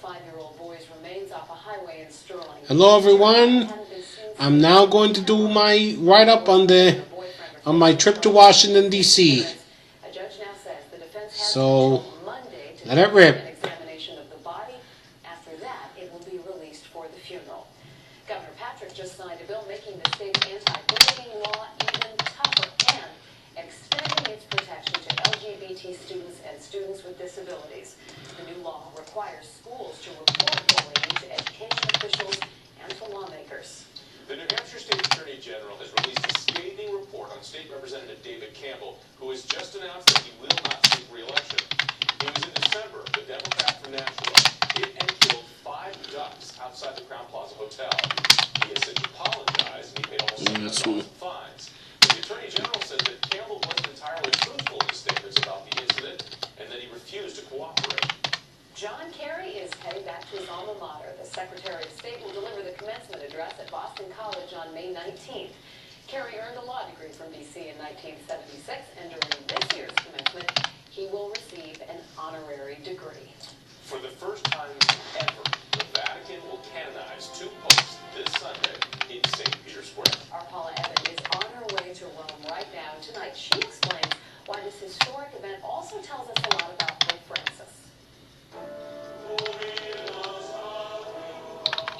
5-year-old boy's remains off a highway in Sterling. Hello everyone. I'm now going to do my write-up on my trip to Washington, D.C. So, let it rip. After that, it will be released for the funeral. Governor Patrick just signed a bill making the state's anti-bullying law even tougher and extending its protection to LGBT students and students with disabilities. The new law requires schools to report bullying to education officials and to lawmakers. The New Hampshire State Attorney General has released a scathing report on State Representative David Campbell, who has just announced that he will not seek re-election. It was in December the Democrat from Nashville hit and killed 5 ducks outside the Crown Plaza Hotel. He has since apologized and he paid almost $700 in fines. But the Attorney General said that Campbell wasn't entirely truthful in his statements about the incident and that he refused to cooperate. John Kerry is heading back to his alma mater. The Secretary of State will deliver the commencement address at Boston College on May 19th. Kerry earned a law degree from BC in 1976, and during this year's commencement, he will receive an honorary degree. For the first time ever, the Vatican will canonize 2 popes this Sunday in St. Peter's Square. Our Paula Evan is on her way to Rome right now. Tonight, she explains why this historic event also tells us a lot about Pope Francis.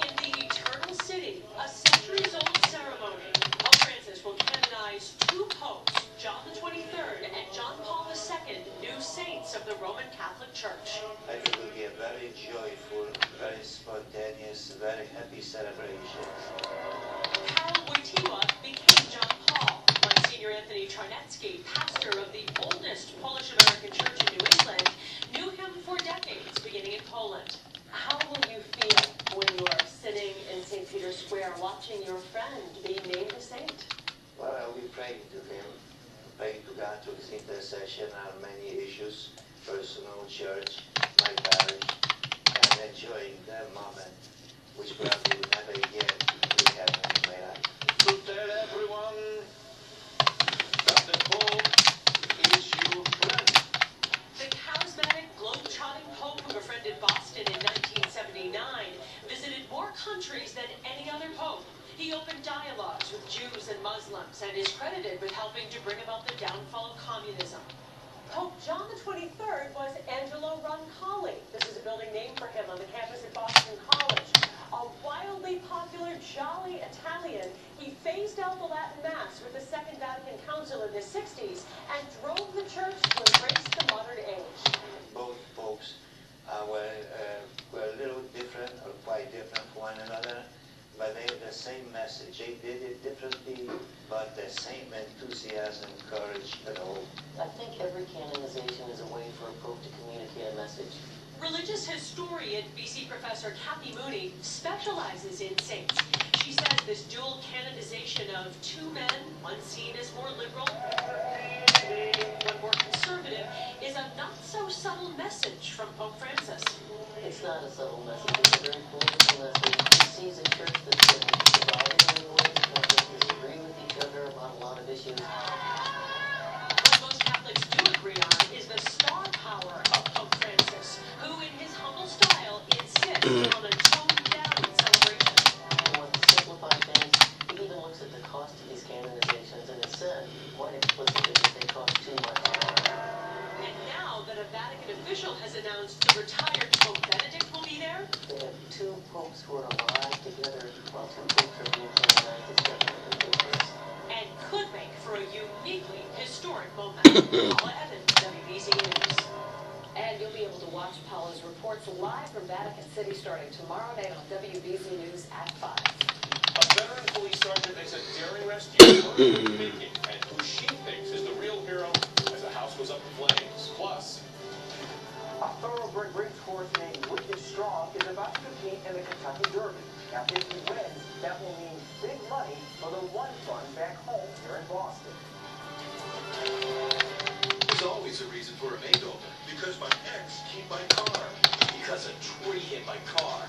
In the Eternal City, a centuries-old ceremony, Pope Francis will canonize 2 popes, John the 23rd and John Paul II, new saints of the Roman Catholic Church. I think it will be a very joyful, very spontaneous, very happy celebration. Karol Wojtyła became John Paul. Monsignor Anthony Charnecki, pastor of the oldest Polish-American church in New England, knew him for decades, beginning in Poland. How will you feel when you are sitting in St. Peter's Square watching your friend be named a saint? Well, I'll be praying to him, praying to God to his intercession on many issues, personal, church, my parish, and enjoying that moment, which probably will never again be happening in my life. To tell everyone that the Pope is your friend. The charismatic, globe-trotting Pope who befriended Boston in 1979 visited more countries than any other Pope. He opened dialogues with Jews and Muslims and is credited with helping to bring about the downfall of communism. Pope John the 23rd was Angelo Roncalli. This is a building named for him on the campus at Boston College. A wildly popular, jolly Italian, he phased out the Latin Mass with the Second Vatican Council in the 60s and drove the church to embrace the modern age. Both popes were a little different, or quite different from one another, but they had the same message. They did it differently, but the same enthusiasm, courage, and hope. I think every canonization is a way for a pope to communicate a message. Religious historian BC professor Kathy Mooney specializes in saints. She says this dual canonization of 2 men, one seen as more liberal, one more conservative, is a not-so-subtle message from Pope Francis. It's not a subtle message, it's a very political message. He sees a church that's been divided in ways, Catholics disagree with each other about a lot of issues. What most Catholics do agree on is the star power of Pope Francis, who in his humble style insists on a toned-down celebration. He wants to simplify things. He even looks at the cost of these canonizations, and it's said quite explicitly that they cost too much. And now that a Vatican official has announced the retired Pope Benedict will be there, They have 2 popes who are alive together, while 2 popes are being canonized. It's definitely dangerous. and could make for a uniquely historic moment. Paula Evans, WBZ News. And you'll be able to watch Paula's reports live from Vatican City starting tomorrow night on WBZ News at 5. A veteran police sergeant makes a daring rescue making, and who she thinks is the real hero as the house goes up in flames. Plus, a thoroughbred racehorse named Wicked Strong is about to compete in the Kentucky Derby. Now, if he wins, that will mean big money for the One Fund back home here in Boston. There's always a reason for a makeover. Because my ex keyed my car. Because a tree hit my car.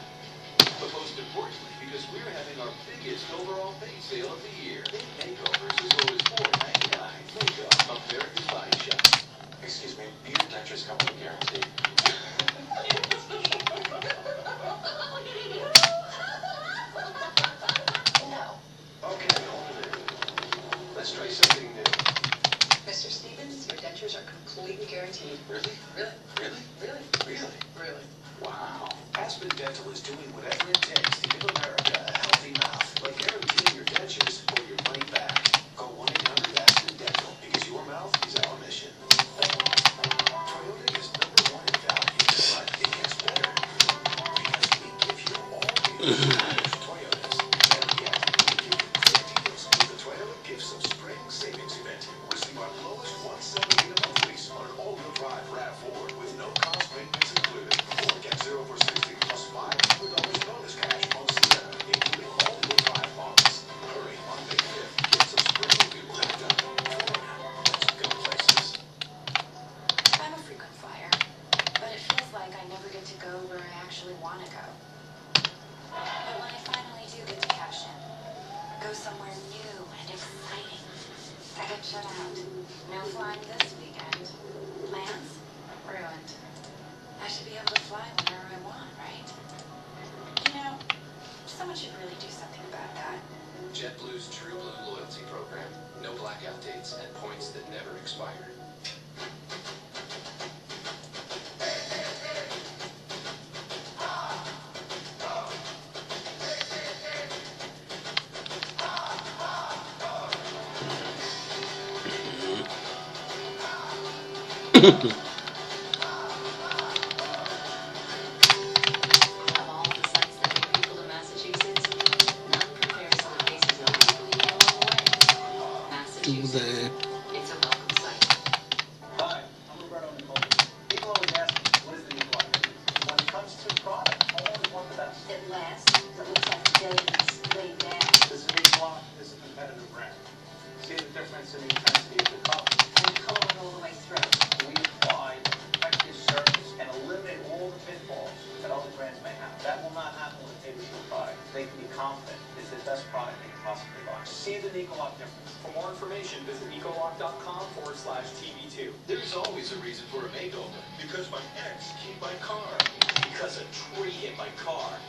But most importantly, because we're having our biggest overall paint sale of the year. Big makeovers as low as $4.99. Makeup, America's Body Shop. Excuse me, beard mattress company guarantee. Wow. Aspen Dental is doing whatever it takes to give America a healthy mouth, like guaranteeing your dentures or your money back. Call 1-800-ASPEN-DENTAL because your mouth is our mission. Toyota is #1 in value, but it gets better because we give you all the Toyotas. Better yet, we give you great deals with the Toyota Gift of Spring Savings Event. Receive our lowest $178 a month lease on an all-wheel drive RAV4 with no cost maintenance included. Or get 0 for 60 plus $500 bonus cash on Sierra, including all-wheel drive models. Hurry on May 5th. Gifts of Spring will be wrapped up. Toyota. Let's go places. I'm a frequent flyer, but it feels like I never get to go where I actually want to go. But when I finally do get to cash in, go somewhere new and exciting, I get shut out. No flying this weekend. Plans? Ruined. I should be able to fly whenever I want, right? You know, someone should really do something about that. JetBlue's True Blue loyalty program. No blackout dates and points that never expire. Of all the sights that bring people to Massachusetts, none compares to the faces of people you get along the way. Massachusetts, it's a welcome sight. Hi, I'm Roberto Nicole. People always ask me, what is the Nicolak? When it comes to product, I always want the best. It lasts. It looks like days laid down. This is Nicolak, this is a competitive brand. See the difference in the intensity of the color. And color all the way through. We apply effective surface and eliminate all the pitfalls that other brands may have. That will not happen with a Tablespoon product. They can be confident it's the best product they can possibly buy. See the Nicolak difference. For more information, visit Ecolock.com/TV2. There's always a reason for a makeover. Because my ex keyed my car. Because a tree hit my car.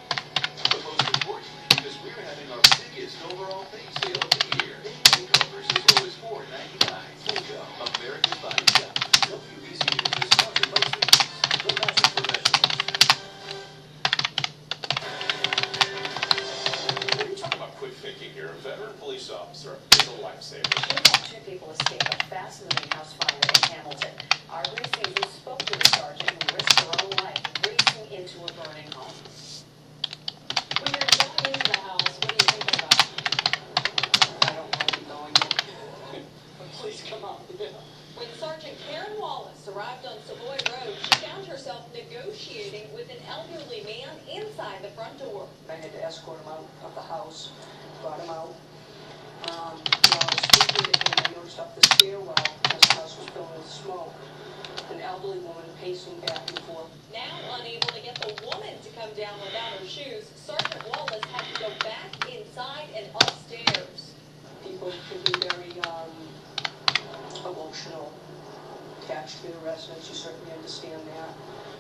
But most importantly, because we're having our biggest overall paint sale of the year. Makeovers as low as $4.99. Full-go, America's Body Shop. WBC is sponsored by Sweeties, the magic professionals. What are you talking about quick thinking here? A veteran police officer is a lifesaver. We had 2 people escape a fast-moving house fire in Hamilton. Our season spoke to the sergeant who risked her own life racing into a burning home. When you're going into the house, what are you thinking about? I don't want to be going in. Please come on. When Sergeant Karen Wallace arrived on Savoy Road, she found herself negotiating with an elderly man inside the front door. I had to escort him out of the house, brought him out. While I was speaking to him, I noticed up the stairwell, as the house was filled with smoke, an elderly woman pacing back and forth. Now unable to get the woman to come down without her shoes, Sergeant Wallace had to go back inside and upstairs. People can be very emotional, attached to their residents. You certainly understand that.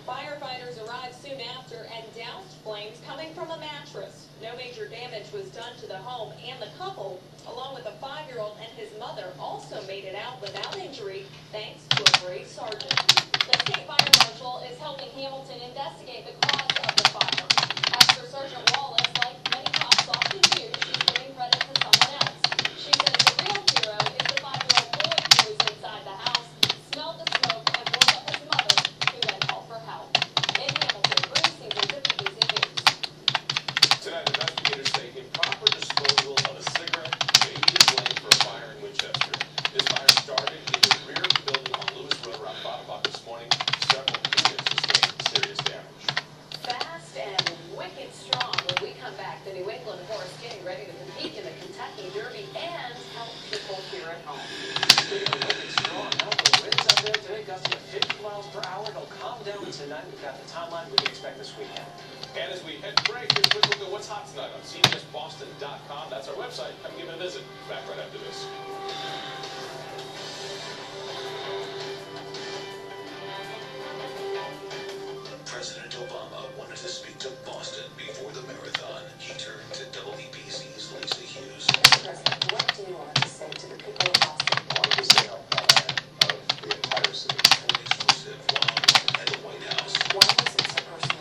Firefighters arrived soon after and doused flames coming from a mattress. No major damage was done to the home, and the couple, along with a 5-year-old and his mother, also made it out without injury thanks to a brave sergeant. The state fire marshal is helping Hamilton investigate the cause of the fire. After Sergeant Wallace, like many cops often do, she's giving credit to someone else. She says the real hero is the 5-year-old boy who was inside the house, smelled the smoke, and woke up his mother, who then called for help. In Hamilton, Bruce Seasons of BBC News. Tonight, investigators say improper disposal of a cigarette may be to blame for a fire in Winchester. This fire started in the rear of the building on Lewis Road around 5 o'clock this morning. Several units sustained serious damage. Fast and wicked strong. When we come back, the New England horse getting ready to compete in the Kentucky Derby and help people here at home. Speaking of looking strong, the winds out there today gusting at 50 miles per hour. They'll calm down tonight. We've got the timeline we can expect this weekend. And as we head to break, here's a quick look at what's hot tonight on CBSBoston.com. That's our website. Come give it a visit. Back right after this. President Obama wanted to speak to Boston before the marathon. He turned to WBC's Lisa Hughes. Mr. President, what do you want to say to the people of Boston? I wanted to say on behalf of the entire city. An exclusive one-on-one at the White House. Why was it so personal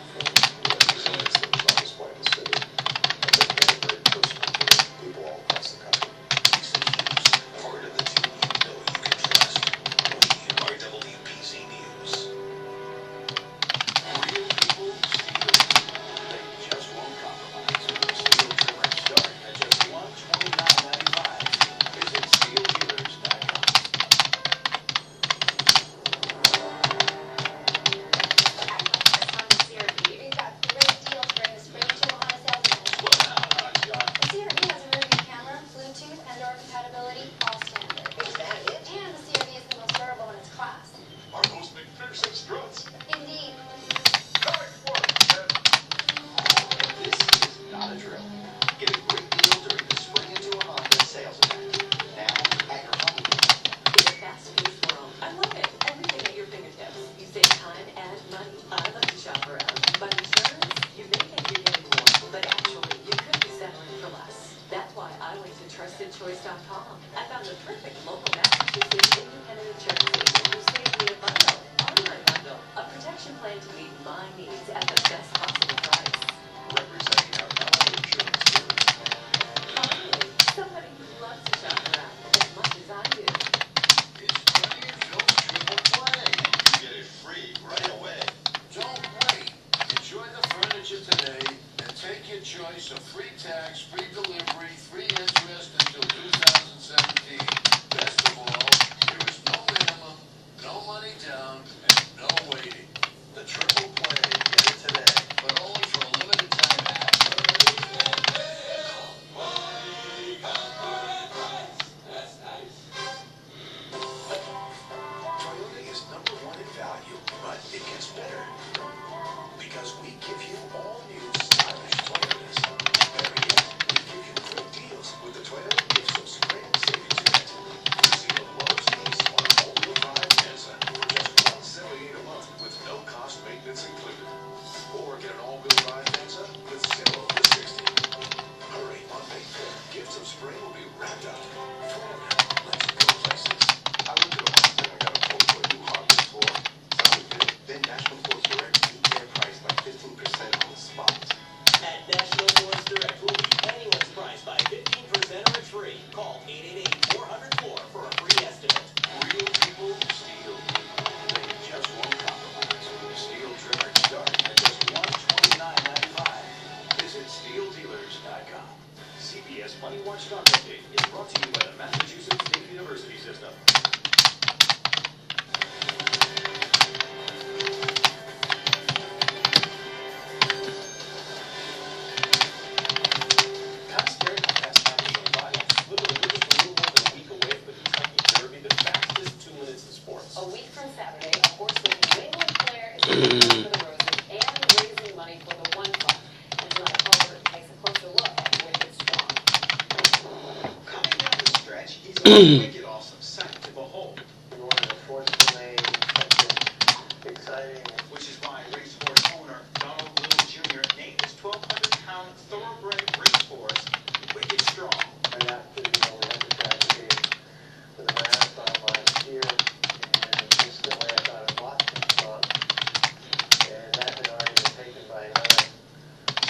Insurance.com. I found the perfect local Massachusetts independent insurance agent who saved me a bundle, online bundle, a protection plan to meet my needs at the best possible price. Representing our Allied Insurance Service. Finally, somebody who loves to shop around as much as I do. It's plenty of Phil's Triple Play. You get it free right away. Don't wait. Enjoy the furniture today and take your choice of free tax, free delivery, free interest until 2017. Best of all, there is no minimum, no money down, and no waiting. The Triple Play. Get it today, but only for a limited time. Toyota is #1 in value, but it gets better. Because we give you all new stylish Toyotas. Better yet, we give you great deals with the Toyota Gift of Spring Savings Event. See the lowest lease on an all-wheel drive Venza for just $178 a month with no cost maintenance included. Or get an all-wheel drive Venza with 0 for $60. Hurry on May 5th. Gifts of Spring will be wrapped up. Forever. Let's go places. I went to the market and I got a quote for a new hardwood floor. Sounded good. Then National Force Direct beat their price by 15% on the spot. At National Force Direct, we'll beat anyone's price by 15% or it's free. Call 888-400-4 for a free estimate. Real people, steel people. They just won't compromise. Steel trimmer starting at just $129.95. Visit steeldealers.com. CBS Money Watch Stock Update is brought to you by the Massachusetts State University System. Cosberry Past Time 25. Literally, we're just a little more than a week away from the Kentucky Derby, the fastest 2 minutes in sports. A week from Saturday, a horse with New England flair is going for the roses and raising money for the One Fund. And tonight, Culver takes a closer look at Wicked Strong. Coming down the stretch, he's a wicked awesome sight to behold, We wanted a force to name, something exciting. which is why racehorse owner Donald Little Jr. named his 1,200-pound thoroughbred racehorse Wicked Strong. Right after, we had the tragedy with the marathon last year, and instantly I got a Boston club, and that had already been taken by another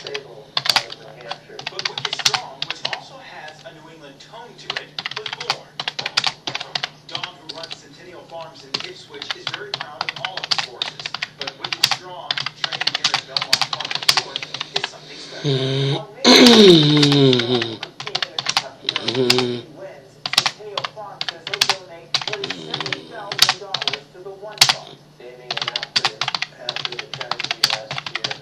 stable out of New Hampshire. But Wicked Strong, which also has a New England tone to it, was born. Don, who runs Centennial Farms in Ipswich, is very proud of all of his horses. But Wicked Strong, training here at Belmont Park, New York, is something special. On May 15th, he wins. Centennial Farms says they'll donate $70,000 to the One Fund. Naming him after the tragedy last year.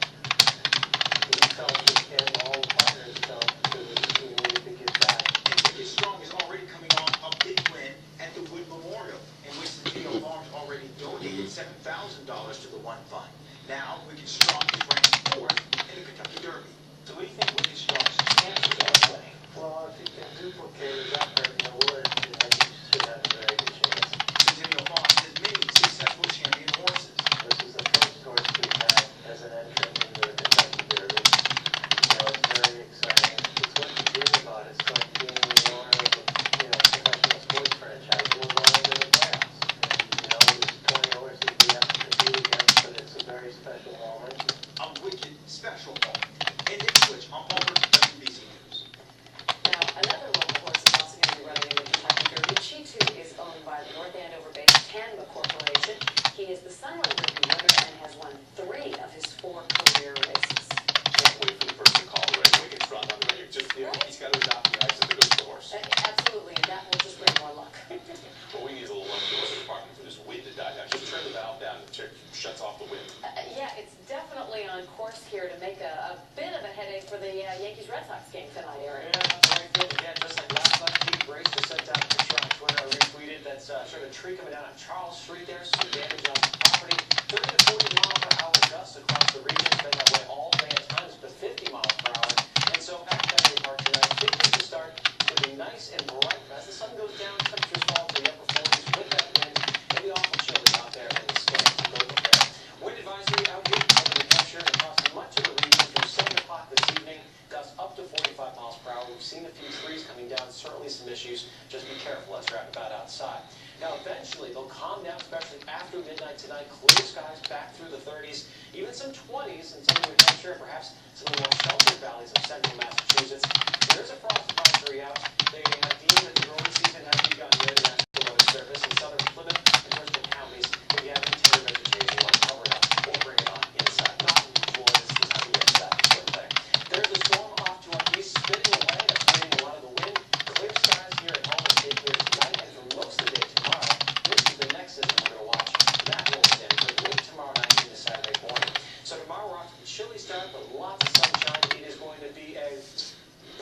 He felt it, and all the partners felt that we needed to give back. And Wicked Strong is already coming off a big win at the Wood Memorial, in which Centennial Farms already donated $7,000 to the One Fund. Now, Wicked Strong is ranked 4th in the Kentucky Derby. So what do you think Wicked Strong's chances are of winning? Well, if he can duplicate his effort in the wood, I think he should have a very good chance. Centennial Farms has many successful champion horses. This is the first horse we've had as an entrant into the Kentucky Derby. So it's very exciting. It's what you dream about. It's like being the owner of a professional sports franchise. We're going to the playoffs. And, there's 20 horses we have to compete against, but it's a very special moment. A wicked special moment. In Ipswich, on Palmer, WBC News. Now, another local horse is also going to be running in the Kentucky Derby. She, too, is owned by the North Andover-based Tanma Corporation. He is the Sunrun Derby winner and has won 3 of his 4 career races. Can't wait for the person to call already. Wicked Strong on the radio. Just, he's got to adopt the eyes of the good horse. Absolutely, and that will just bring more luck. What we need is a little endorsement department for this wind to die down. Just turn the valve down and shuts off the wind. Yeah, it's definitely on course here to make a bit of a headache for the Yankees-Red Sox game tonight, Eric. Yeah, very good. Again, just like last night, Pete Brace just sent out a picture on Twitter. I retweeted that's sort of a tree coming down on Charles Street there, some damage on the property. 30 to 40 mile per hour gusts across the region. It's been that way all day at times, but 50 miles per hour. And so at Fenway Park tonight, 50 to start. It'll be nice and bright. As the sun goes down, temperatures fall to the upper 40s with that wind. It'll be awful chilly out there in the sky. Go prepare. Wind advisory out here over New Hampshire and across much of the region from 7 o'clock this evening. Gusts up to 45 miles per hour. We've seen a few trees coming down, certainly some issues. Just be careful as you're out and about outside. Now, eventually, they'll calm down, especially after midnight tonight. Clear skies back through the 30s, even some 20s in some of New Hampshire, and perhaps some of the more sheltered valleys of central Massachusetts. There's a frost advisory out. They have deemed that the growing season has begun near the National Weather Service in southern Plymouth and Bristol counties. If you have any tender vegetation, you want to cover it up or bring it on inside. Not unusual in this time of year, that sort of thing. There's a storm off to our east, spinning away. That's bringing a lot of the wind. Clear skies here at home will stay clear tonight and for most of the day tomorrow. This is the next system we're going to watch. That will extend to late tomorrow night into Saturday morning. So tomorrow we're off to a chilly start, but lots of sunshine. It is going to be a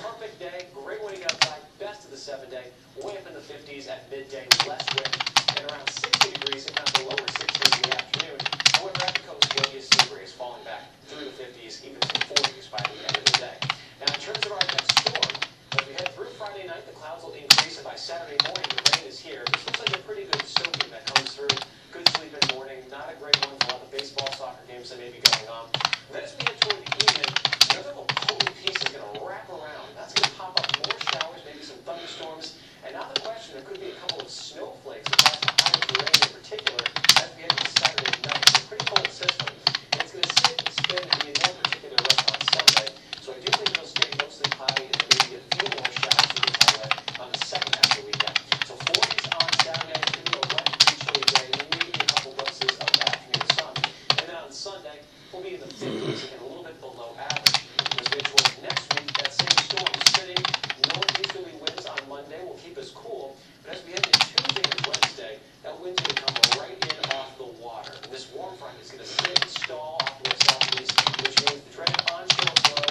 perfect day. Great way to get outside. Best of the 7-day. Way up in the 50s at midday. Less wind and around 60 degrees, if not the lower 60s in the afternoon. However, at the coast, you'll be a sea breeze falling back through the 50s, even some 40s by the end of the day. Now, in terms of our next storm, as we head through Friday night, the clouds will increase, and by Saturday morning, the rain is here. This looks like a pretty good soaking that comes through. Good sleep in the morning. Not a great one for all the baseball, soccer games that may be going on. Then as we get toward the evening, another little potent piece is going to wrap around. That's going to pop up more showers, maybe some thunderstorms. And now the question, there could be a couple of snowflakes across the high terrain in particular as we head into Saturday night. It's a pretty cold system. And it's going to sit and spin and be in no particular rest on Sunday. So I do think it'll stay mostly cloudy and maybe a few more showers to get that way on the second half of the weekend. So 40s on Saturday, it's going to be a wet, pretty chilly day, and maybe a couple glimpses of afternoon sun. And then on Sunday, we'll be in the 50s again, a little bit below average. As we get towards next week, that same storm is sitting. Northeasterly winds on Monday will keep us cool. But as we head into Tuesday and Wednesday, that wind's going to come right in off the water. And this warm front is going to sit and stall off to the southeast, which means the dreaded onshore flow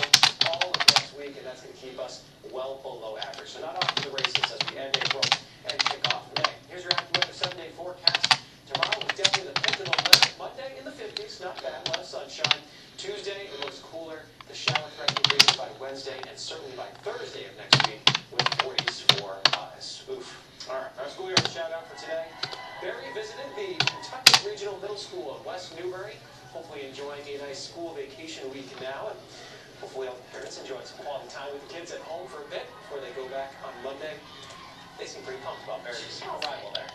all of next week, and that's going to keep us well below average. So not off to the races as we end April and kick off May. Here's your AccuWeather 7-day forecast. Tomorrow is definitely the pendulum limit. Monday in the 50s, not bad, a lot of sunshine. Tuesday, it looks cooler. The shower threat increases by Wednesday and certainly by Thursday of next week with 40s for highs. Oof. All right, our school year shout out for today. Barry visited the Kentucky Regional Middle School in West Newbury. Hopefully enjoying a nice school vacation week now. And hopefully all the parents enjoying some quality time with the kids at home for a bit before they go back on Monday. They seem pretty pumped about Barry's arrival there.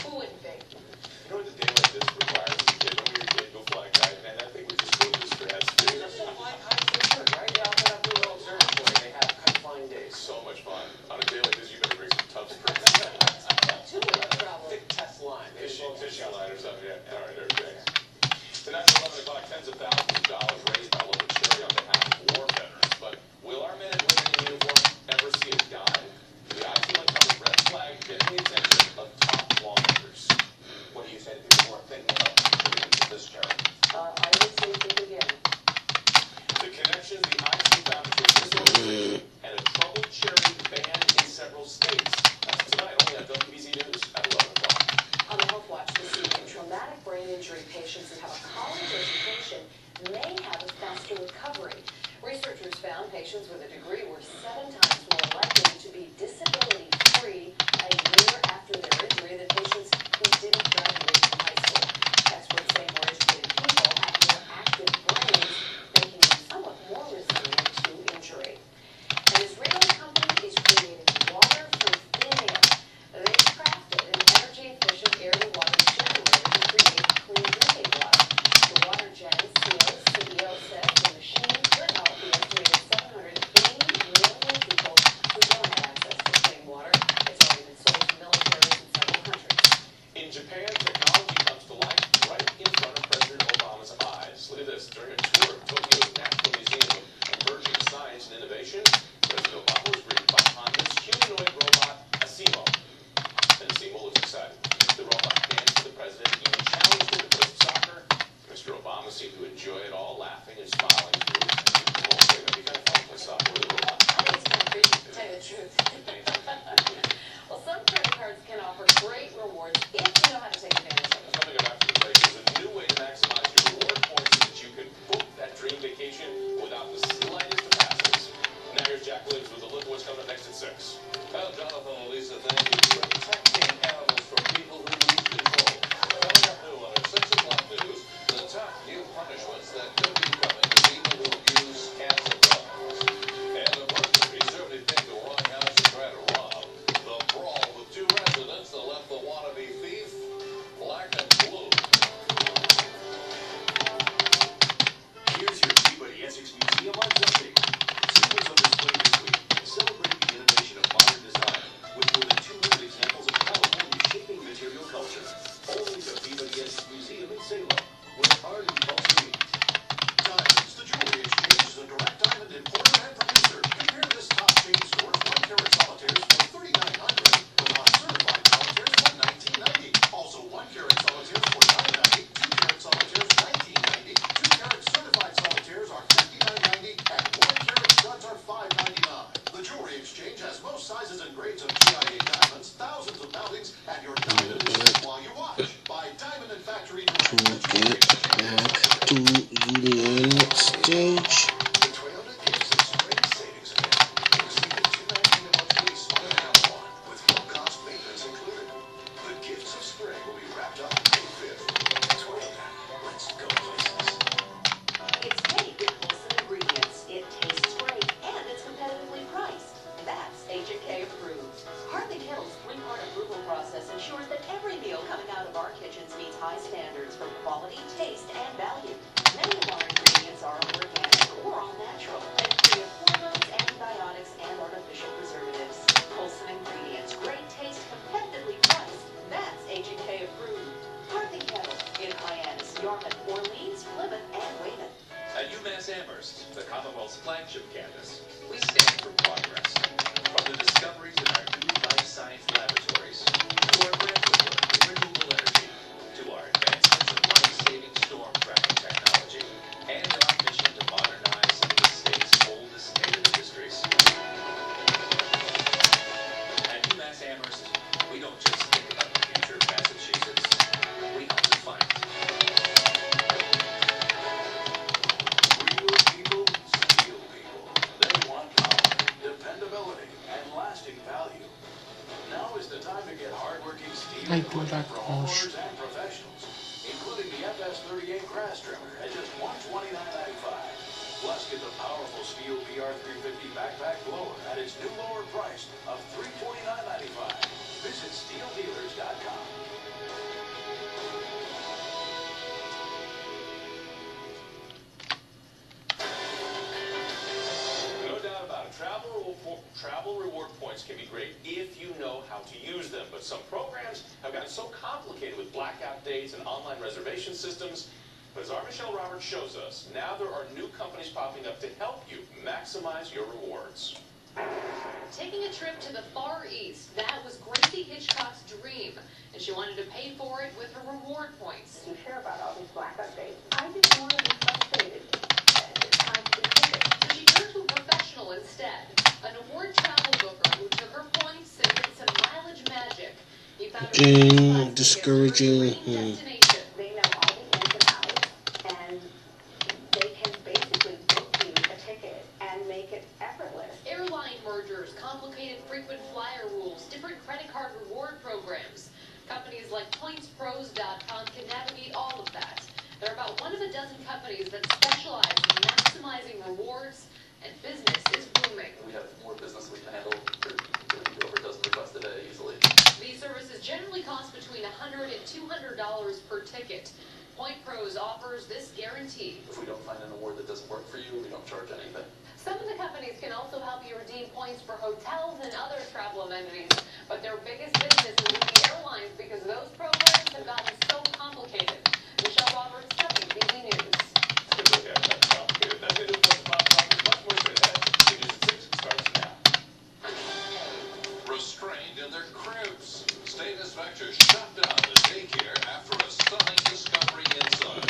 Who wouldn't be? You know what the day like this requires as a kid? When we were a kid, go fly a kite, and I think we just go to the stratosphere. There's some flying kites for sure, right? Yeah, I'll up to a little observatory. They have kite flying days. So much fun. On a day like this, you better bring some tubs for Too much trouble. Thick test line. fishing line or something. Yeah, all right, okay. Tonight at 11 o'clock, tens of thousands of dollars raised by local charity on behalf of war veterans. But will our men and women in uniform ever see a dime? The IT uncovered red flag getting the attention of top lawmakers. What do you say to people who are thinking about giving to this charity? I would say think again. The connections the IT found between this organization and a troubled charity banned in several states. That's tonight only on WBZ News at 11 o'clock. On the Health Watch this evening, traumatic brain injury patients who have a college education may have a faster recovery. Researchers found patients with a degree were 7 times more likely to be disability-free a year after their injury than patients who didn't graduate from high school. Experts say more educated people have more active brains, making them somewhat more resilient to injury. An Israeli company is creating water from thin air. They've crafted an energy-efficient air-to-water generator to create clean drinking water. The WaterGen CEO said the machine could help the estimated 780 million people who don't have access to clean water. It's already been sold to militaries in several countries. In Japan, technology comes to life right in front of President Obama's eyes. Look at this. During a tour of Tokyo's National Museum of Emerging Science and Innovation, President Obama was briefed by Honda's humanoid robot, Asimo. And Asimo looks excited. The robot danced to the president, even challenged him to play some soccer. Mr. Obama seemed to enjoy it all, laughing and smiling through. Also, it would be kind of fun to play soccer with a robot. I think it's kind of creepy, to tell you the truth. Well, some credit cards can offer great rewards if you know how to take advantage of them. Coming up after the break is a new way to maximize your reward points so that you can book that dream vacation without the slightest of hassles. Now here's Jack Williams with a look at what's coming up next at 6. Well, Jonathan and Lisa, thank you for protecting animals from people who lose control. Coming up new on our 6 o'clock news, the tough new punishments that could be coming to people who abuse cats and dogs. And the first gauge. The Toyota gives us great savings event. Receive a $219 a month lease on an Avalon with low-cost maintenance included. The gifts of spring will be wrapped up May 5th. Toyota, let's go places. It's made with wholesome ingredients. It tastes great and it's competitively priced. That's H&K approved. Hartley Kettle's three-part approval process ensures that every meal coming out of our kitchens meets high standards for quality, taste, and value. Many of our ingredients are organic or all natural and free of hormones, antibiotics, and artificial preservatives. Wholesome ingredients, great taste, competitively priced. That's H&K approved. Hartley Kettle in Hyannis, Yarmouth, Orleans, Plymouth, and Weymouth. At UMass Amherst, the Commonwealth's flagship campus, we stand for progress. From the discoveries in our new life science laboratories, to our breakthrough work in renewable energy, to our advancements in life-saving storm tracking technology, and our mission to modernize some of the state's oldest native industries. At UMass Amherst, we don't just think about the future of Massachusetts, we help define it. Real people, steel people. They want power, dependability, and lasting value. Now is the time to get hardworking steel I do equipment that for close. homeowners and professionals, including the FS38 grass trimmer at just $129.95. Plus, get the powerful Steel PR350 backpack blower at its new lower price of $349.95. Visit SteelDealers.com. No doubt about it. Travel reward points can be great if you know how to use them, but some programs have gotten so complicated with blackout dates and online reservation systems. But as our Michelle Roberts shows us, now there are new companies popping up to help you maximize your rewards. Taking a trip to the Far East, that was Gracie Hitchcock's dream, and she wanted to pay for it with her reward points. You hear about all these blackout days. I didn't want to be frustrated. It's time to take it. So she turned to a professional instead, an award travel booker who took her points and did some mileage magic. He found a discouraging. destination. They know all the ins and outs, and they can basically book you a ticket and make it effortless. Airline mergers, complicated frequent flyer rules, different credit card reward programs. Companies like PointsPros.com can navigate all of that. There are about one of a dozen companies that specialize in maximizing rewards, and business is booming. We have more business we can handle. We're over a dozen requests a day easily. These services generally cost between $100 and $200 per ticket. Point Pros offers this guarantee. If we don't find an award that doesn't work for you, we don't charge anything. Some of the companies can also help you redeem points for hotels and other travel amenities, but their biggest business is with the airlines because those programs have gotten so complicated. Michelle Roberts, WBZ News. Okay, that's complicated. That's it. What's about much more straight ahead. News at 6 starts now. Restrained in their cribs. State inspectors shut down the daycare after a stunning discovery inside.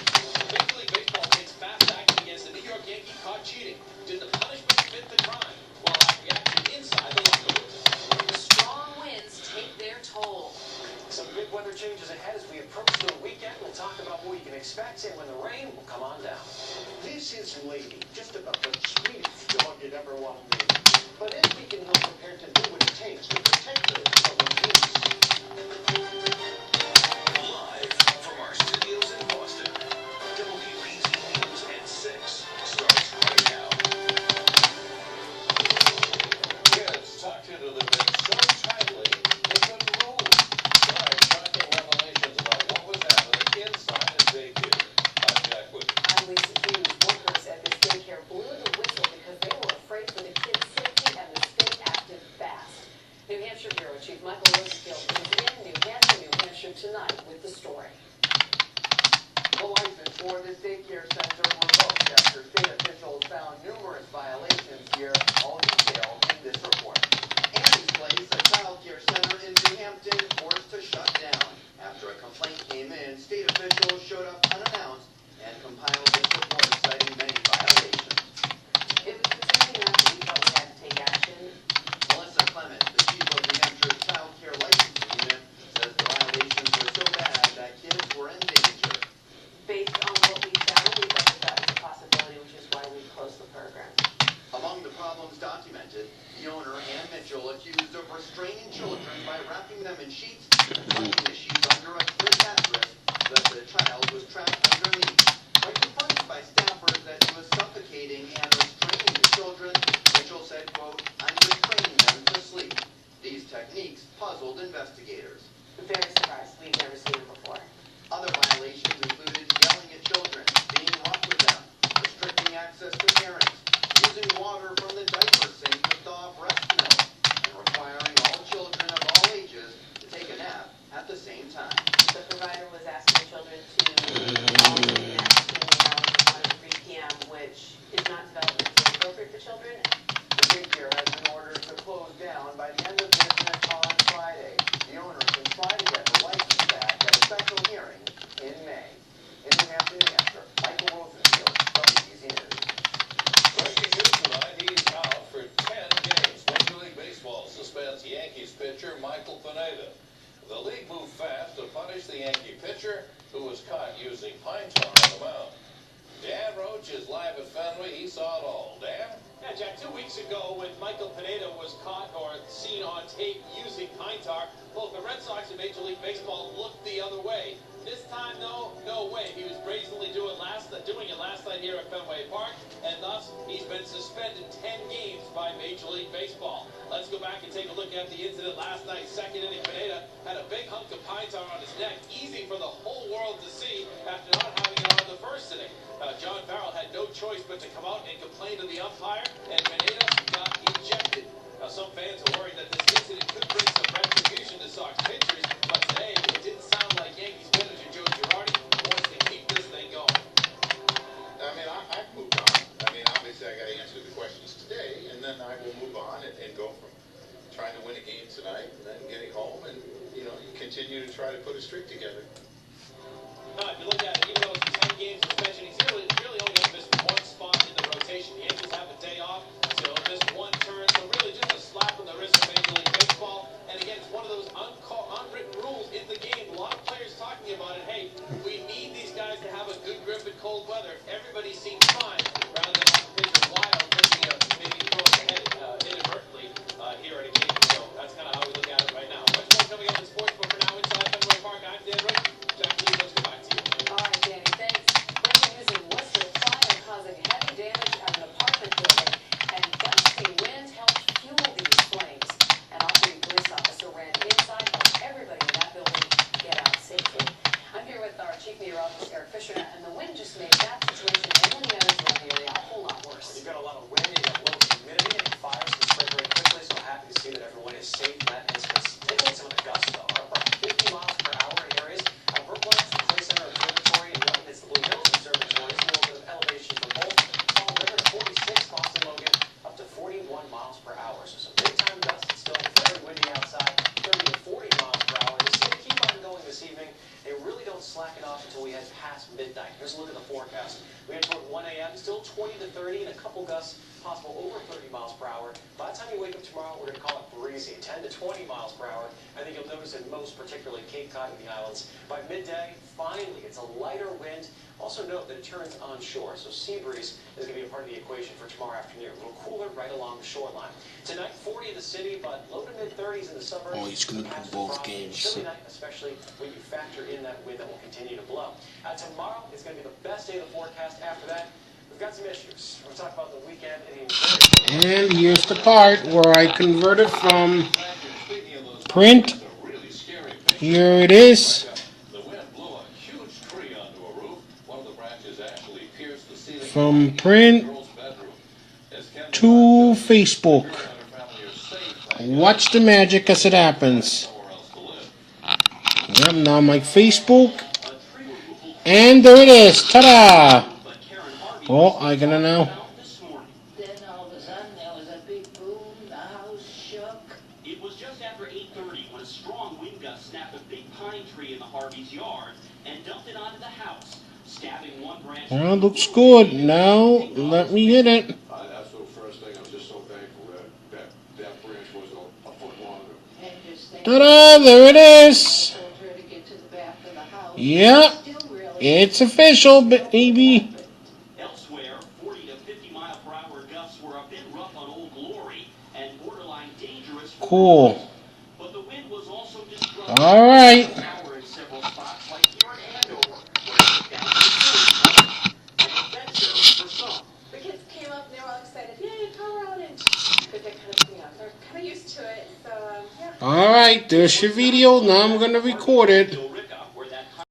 Major League Baseball takes fast action against the New York Yankees caught cheating. Did the punishment fit the crime? Well, reaction inside the locker room. The strong winds take their toll. Some big weather changes ahead as we approach the weekend. We'll talk about what you can expect and when the rain will come on down. This is Lady, just about the sweetest dog you'd ever want to meet. But Envy can help prepare to do what it takes to protect her from abuse. Live from our studios in Boston, WBZ News at 6 starts right now. Kids tucked into the bed so tightly they couldn't move. Tonight, shocking revelations about what was happening inside a daycare. I'm Jack Wood. I'm Lisa Hughes. Workers at this daycare blew the whistle because they were afraid for the kids' safety and the state acted fast. New Hampshire Bureau Chief Michael Rose problems documented, the owner, Ann Mitchell, accused of restraining children by wrapping them in sheets and tucking the sheets under a clear mattress so that the child was trapped underneath. When confronted by staffers that he was suffocating and restraining the children, Mitchell said, quote, "I'm restraining them to sleep." These techniques puzzled investigators. Very surprised. We've never seen them before. Other violations included yelling at children, being rough with them, restricting access to parents, using water from the diaper sink to thaw breast milk, and requiring all children of all ages to take a nap at the same time. The provider was asking the children to all take a nap between the hours of 1 and 3 p.m., which is not developmentally appropriate for children. The daycare has been ordered to close down by the end of business on Friday. The owner can try to get the license back at a special hearing in May. In New Hampshire, Michael Rosenfield, WBZ News. Breaking news tonight, he's out for 10 games. Major League Baseball suspends Yankees pitcher Michael Pineda. The league moved fast to punish the Yankee pitcher who was caught using pine tar on the mound. Dan Roach is live at Fenway. He saw it all. Dan? Yeah, Jack, 2 weeks ago when Michael Pineda was caught or seen on tape using pine tar, both the Red Sox and Major League Baseball looked the other way. This time, though, no way. He was brazenly doing it last night here at Fenway Park, and thus he's been suspended 10 games by Major League Baseball. Let's go back and take a look at the incident last night. Second inning, Pineda had a big hunk of pine tar on his neck, easy for the whole world to see after not having it on the first inning. John Farrell had no choice but to come out and complain to the umpire, and Pineda got ejected. Now, some fans are worried that this incident could bring some retribution to Sox pitchers, but today it didn't sound like Yankees manager Joe Girardi wants to keep this thing going. I mean, I've moved on. I mean, obviously, I got to answer the questions today, and then I will move on and go from trying to win a game tonight and then getting home and, you continue to try to put a streak together. No, if you look at it, even though it's a 10-game suspension, he's really only going to miss one spot in the rotation. The Yankees have a day off, so he'll miss one turn. So really just a slap on the wrist of Major League Baseball. And again, it's one of those unwritten rules in the game. A lot of players talking about it. Hey, we need these guys to have a good grip in cold weather. Everybody seems fine, rather than have to pitch a wild, missing maybe throw a head inadvertently here at a game. So that's kind of how we look at it right now. Much more coming up in sports, but for now, inside Fenway Park, I'm Dan Rick. Jack Lee, let's go back to you. All right, Danny, thanks. Breaking news in Worcester, fire causing heavy damage at an apartment building, and gusty wind helped fuel these flames. An off-duty police officer ran inside to help everybody in that building get out safely. I'm here with our chief meteorologist, Eric Fisher, and the wind just made that situation and many others around the area a whole lot worse. You've got a lot of wind, you've got low humidity, and fires can spread very quickly, so happy to see that everyone is safe in that instance. Take a look at some of the gusts, though. About 50 miles per hour in areas. Brooklands, Clay Center Observatory, and Young, it's the Blue Hills Observatory. It's a little bit of elevation from both. Fall River, 46, Boston Logan, up to 41 miles per hour. So some big time gusts. It's still very windy outside, 30 to 40 miles per hour. This is going to keep on going this evening. They really don't slack it off until we head past midnight. Here's a look at the forecast. We head toward 1 a.m., still 20 to 30, and a couple gusts possible over 30 miles per hour. By the time you wake up tomorrow, we're going to call it breezy, 10 to 20 miles per hour. I think you'll notice in most, particularly Cape Cod and the islands. By midday, finally, it's a lighter wind. Also note that it turns onshore, so sea breeze is going to be a part of the equation for tomorrow afternoon. A little cooler right along the shoreline. Tonight, 40 in the city, but low to mid-30s in the suburbs. Oh, he's going to do both games. Chilly night, especially when you factor in that wind that will continue to blow. Tomorrow is going to be the best day of the forecast. After that, we've got some issues. We'll talk about the weekend. And here's the part where I converted from print. Here it is. From print to Facebook. Watch the magic as it happens. Yep, now my Facebook. And there it is. Ta-da! Oh, I gotta know. Then all of a sudden there was a big boom, the house shook. It was just after 8:30 when a strong wind gust snapped a big pine tree in the Harvey's yard and dumped it onto the house, stabbing one branch. Well, looks good. Now, let me hit it. That's the first thing. I'm just so thankful that branch was a foot longer. Ta-da! There it is. I told her to get to the back of the house. Yep. It's official, baby. Elsewhere, 40 to 50 mile per hour gusts were a bit rough on Old Cool. But the wind was also disrupting All right. power in several spots, like here in Andover, where it's down to 40 and a dead zone for some. The kids came up and they were all excited. Yay, power outage! But they're kind of used to it. So yeah. All right. There's your video. Now I'm gonna record it.